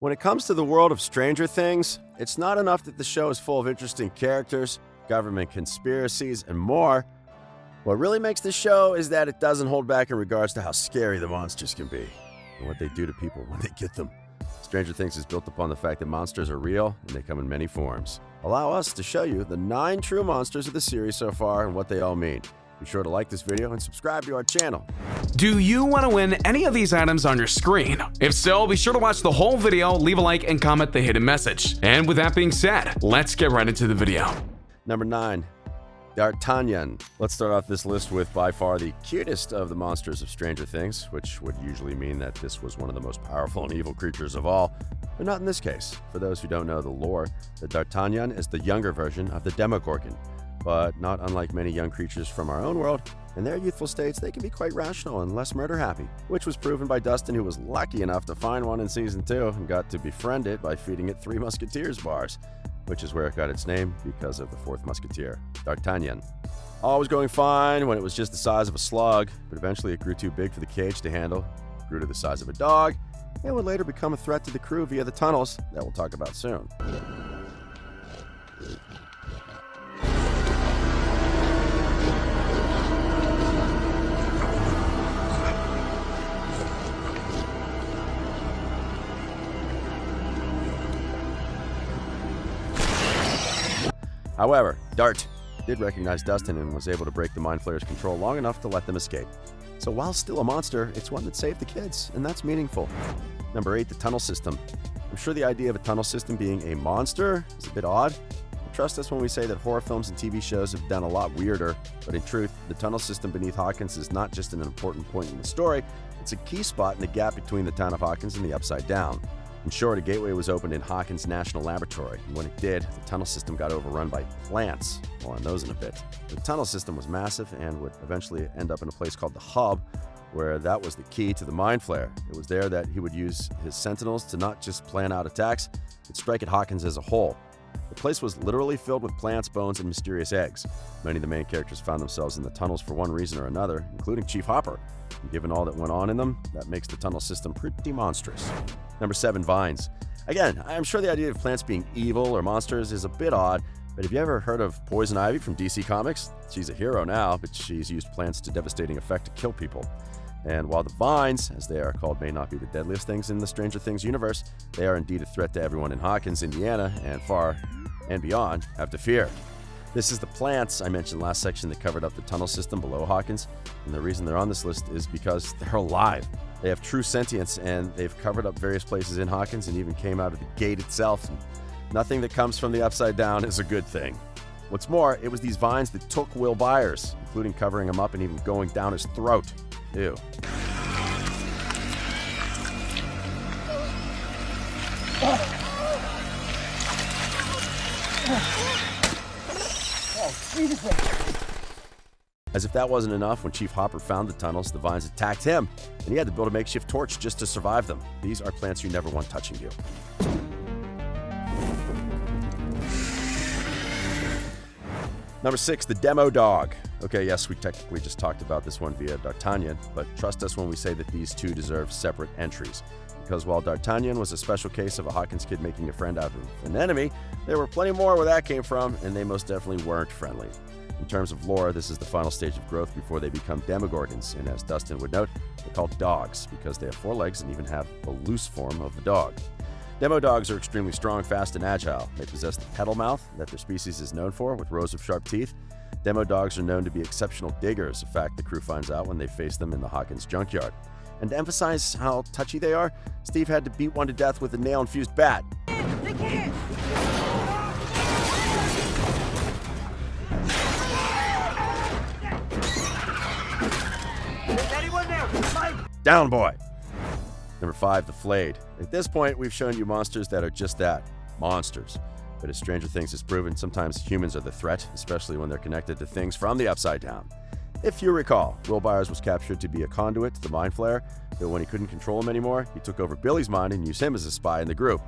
When it comes to the world of Stranger Things, it's not enough that the show is full of interesting characters, government conspiracies, and more. What really makes the show is that it doesn't hold back in regards to how scary the monsters can be and what they do to people when they get them. Stranger Things is built upon the fact that monsters are real and they come in many forms. Allow us to show you the 9 true monsters of the series so far and what they all mean. Be sure to like this video and subscribe to our channel. Do you want to win any of these items on your screen? If so, be sure to watch the whole video, leave a like, and comment the hidden message. And with that being said, let's get right into the video. Number 9. DArtagnan. Let's start off this list with by far the cutest of the monsters of Stranger Things, which would usually mean that this was one of the most powerful and evil creatures of all, but not in this case. For those who don't know the lore, the DArtagnan is the younger version of the Demo Gorgon, but not unlike many young creatures from our own world. In their youthful states, they can be quite rational and less murder-happy, which was proven by Dustin, who was lucky enough to find one in Season 2 and got to befriend it by feeding it 3 Musketeers bars, which is where it got its name because of the 4th Musketeer, D'Artagnan. All was going fine when it was just the size of a slug, but eventually it grew too big for the cage to handle, grew to the size of a dog, and would later become a threat to the crew via the tunnels that we'll talk about soon. However, Dart did recognize Dustin and was able to break the Mind Flayer's control long enough to let them escape. So while still a monster, it's one that saved the kids, and that's meaningful. Number 8, the tunnel system. I'm sure the idea of a tunnel system being a monster is a bit odd. But trust us when we say that horror films and TV shows have done a lot weirder, but in truth, the tunnel system beneath Hawkins is not just an important point in the story, it's a key spot in the gap between the town of Hawkins and the Upside Down. In short, a gateway was opened in Hawkins National Laboratory, and when it did, the tunnel system got overrun by plants. More on those in a bit. The tunnel system was massive and would eventually end up in a place called the Hub, where that was the key to the Mind Flayer. It was there that he would use his sentinels to not just plan out attacks, but strike at Hawkins as a whole. The place was literally filled with plants, bones, and mysterious eggs. Many of the main characters found themselves in the tunnels for one reason or another, including Chief Hopper. And given all that went on in them, that makes the tunnel system pretty monstrous. Number 7, vines. Again, I'm sure the idea of plants being evil or monsters is a bit odd, but have you ever heard of Poison Ivy from DC Comics? She's a hero now, but she's used plants to devastating effect to kill people. And while the vines, as they are called, may not be the deadliest things in the Stranger Things universe, they are indeed a threat to everyone in Hawkins, Indiana, and far and beyond have to fear. This is the plants I mentioned last section that covered up the tunnel system below Hawkins, and the reason they're on this list is because they're alive. They have true sentience, and they've covered up various places in Hawkins and even came out of the gate itself. And nothing that comes from the Upside Down is a good thing. What's more, it was these vines that took Will Byers, including covering him up and even going down his throat. Ew. As if that wasn't enough, when Chief Hopper found the tunnels, the vines attacked him, and he had to build a makeshift torch just to survive them. These are plants you never want touching you. Number 6, the Demo Dog. Okay, yes, we technically just talked about this one via D'Artagnan, but trust us when we say that these two deserve separate entries. Because while D'Artagnan was a special case of a Hawkins kid making a friend out of an enemy, there were plenty more where that came from, and they most definitely weren't friendly. In terms of lore, this is the final stage of growth before they become demogorgons, and as Dustin would note, they're called dogs because they have 4 legs and even have the loose form of the dog. Demodogs are extremely strong, fast, and agile. They possess the petal mouth that their species is known for, with rows of sharp teeth. Demodogs are known to be exceptional diggers, a fact the crew finds out when they face them in the Hawkins junkyard. And to emphasize how touchy they are, Steve had to beat one to death with a nail-infused bat. They can't! Is anyone there? Mike! Down, boy! Number 5, the Flayed. At this point, we've shown you monsters that are just that, monsters. But as Stranger Things has proven, sometimes humans are the threat, especially when they're connected to things from the Upside Down. If you recall, Will Byers was captured to be a conduit to the Mind Flayer, but when he couldn't control him anymore, he took over Billy's mind and used him as a spy in the group.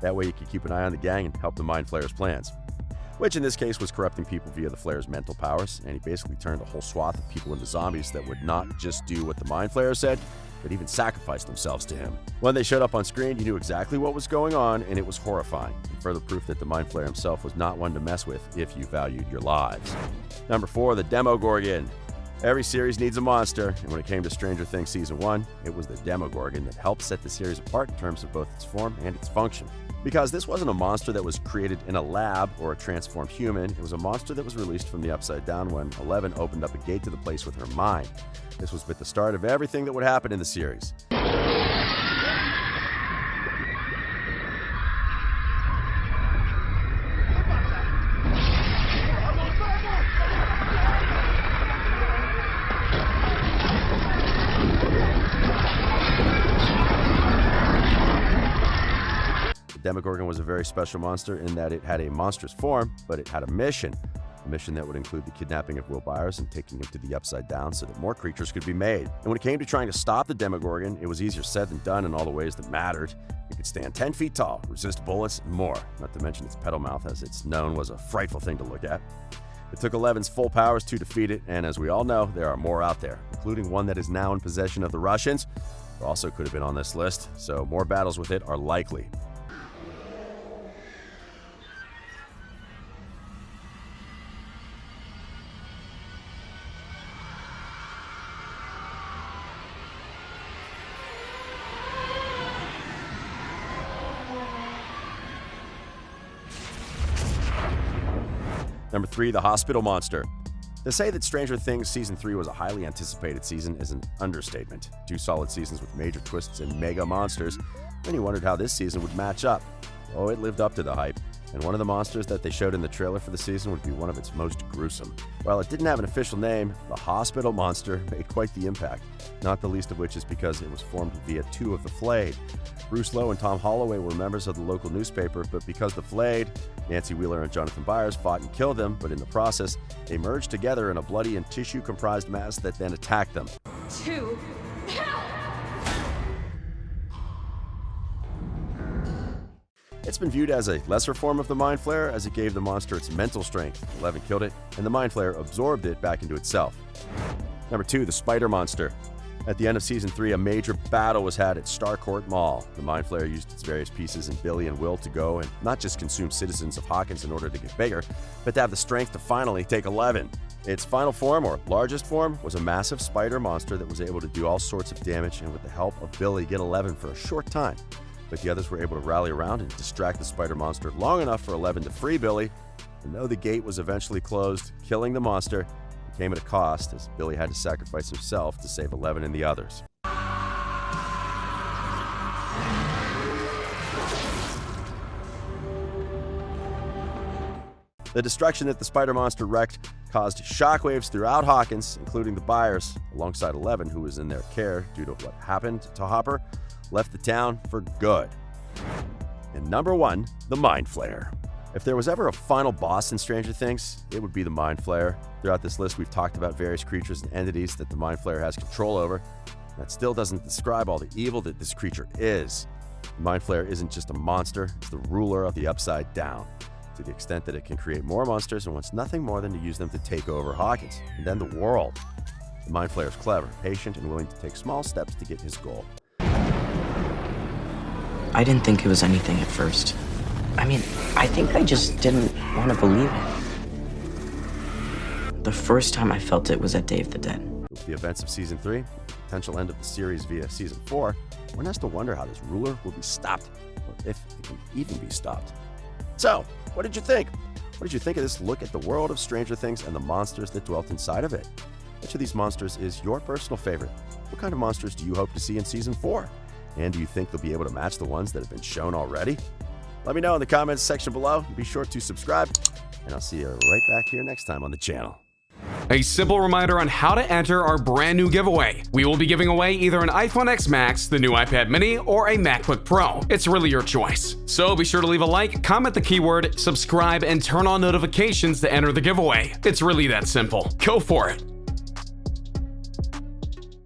That way you could keep an eye on the gang and help the Mind Flayer's plans. Which in this case was corrupting people via the Flayer's mental powers, and he basically turned a whole swath of people into zombies that would not just do what the Mind Flayer said, but even sacrifice themselves to him. When they showed up on screen, you knew exactly what was going on, and it was horrifying, and further proof that the Mind Flayer himself was not one to mess with if you valued your lives. Number 4, the Demo Gorgon. Every series needs a monster, and when it came to Stranger Things Season 1, it was the Demo Gorgon that helped set the series apart in terms of both its form and its function. Because this wasn't a monster that was created in a lab or a transformed human, it was a monster that was released from the Upside Down when 11 opened up a gate to the place with her mind. This was but the start of everything that would happen in the series. Demogorgon was a very special monster in that it had a monstrous form, but it had a mission that would include the kidnapping of Will Byers and taking him to the Upside Down so that more creatures could be made. And when it came to trying to stop the Demogorgon, it was easier said than done in all the ways that mattered. It could stand 10 feet tall, resist bullets, and more, not to mention its petal mouth, as it's known, was a frightful thing to look at. It took 11's full powers to defeat it, and as we all know, there are more out there, including one that is now in possession of the Russians, who also could have been on this list, so more battles with it are likely. Number 3, the Hospital Monster. To say that Stranger Things Season 3 was a highly anticipated season is an understatement. 2 solid seasons with major twists and mega monsters, and you wondered how this season would match up. Oh, it lived up to the hype, and one of the monsters that they showed in the trailer for the season would be one of its most gruesome. While it didn't have an official name, the Hospital Monster made quite the impact, not the least of which is because it was formed via 2 of the Flayed. Bruce Lowe and Tom Holloway were members of the local newspaper, but because the Flayed, Nancy Wheeler and Jonathan Byers, fought and killed them, but in the process, they merged together in a bloody and tissue-comprised mass that then attacked them. 2. Help! It's been viewed as a lesser form of the Mind Flayer, as it gave the monster its mental strength. 11 killed it, and the Mind Flayer absorbed it back into itself. Number 2, the Spider Monster. At the end of Season 3, a major battle was had at Starcourt Mall. The Mind Flayer used its various pieces in Billy and Will to go and not just consume citizens of Hawkins in order to get bigger, but to have the strength to finally take 11. Its final form, or largest form, was a massive spider monster that was able to do all sorts of damage and with the help of Billy get 11 for a short time. But the others were able to rally around and distract the spider monster long enough for 11 to free Billy. And though the gate was eventually closed, killing the monster, it came at a cost, as Billy had to sacrifice himself to save 11 and the others. The destruction that the spider monster wreaked caused shockwaves throughout Hawkins, including the Byers, alongside 11, who was in their care due to what happened to Hopper, left the town for good. And number 1, the Mind Flayer. If there was ever a final boss in Stranger Things, it would be the Mind Flayer. Throughout this list, we've talked about various creatures and entities that the Mind Flayer has control over. That still doesn't describe all the evil that this creature is. The Mind Flayer isn't just a monster, it's the ruler of the Upside Down, to the extent that it can create more monsters and wants nothing more than to use them to take over Hawkins, and then the world. The Mind Flayer is clever, patient, and willing to take small steps to get his goal. I didn't think it was anything at first. I think I just didn't want to believe it. The first time I felt it was at Day of the Dead. With the events of Season 3, the potential end of the series via Season 4, one has to wonder how this ruler will be stopped, or if it can even be stopped. So, what did you think? What did you think of this look at the world of Stranger Things and the monsters that dwelt inside of it? Which of these monsters is your personal favorite? What kind of monsters do you hope to see in Season 4? And do you think they'll be able to match the ones that have been shown already? Let me know in the comments section below. Be sure to subscribe, and I'll see you right back here next time on the channel. A simple reminder on how to enter our brand new giveaway. We will be giving away either an iPhone X Max, the new iPad mini, or a MacBook Pro. It's really your choice. So be sure to leave a like, comment the keyword, subscribe, and turn on notifications to enter the giveaway. It's really that simple. Go for it.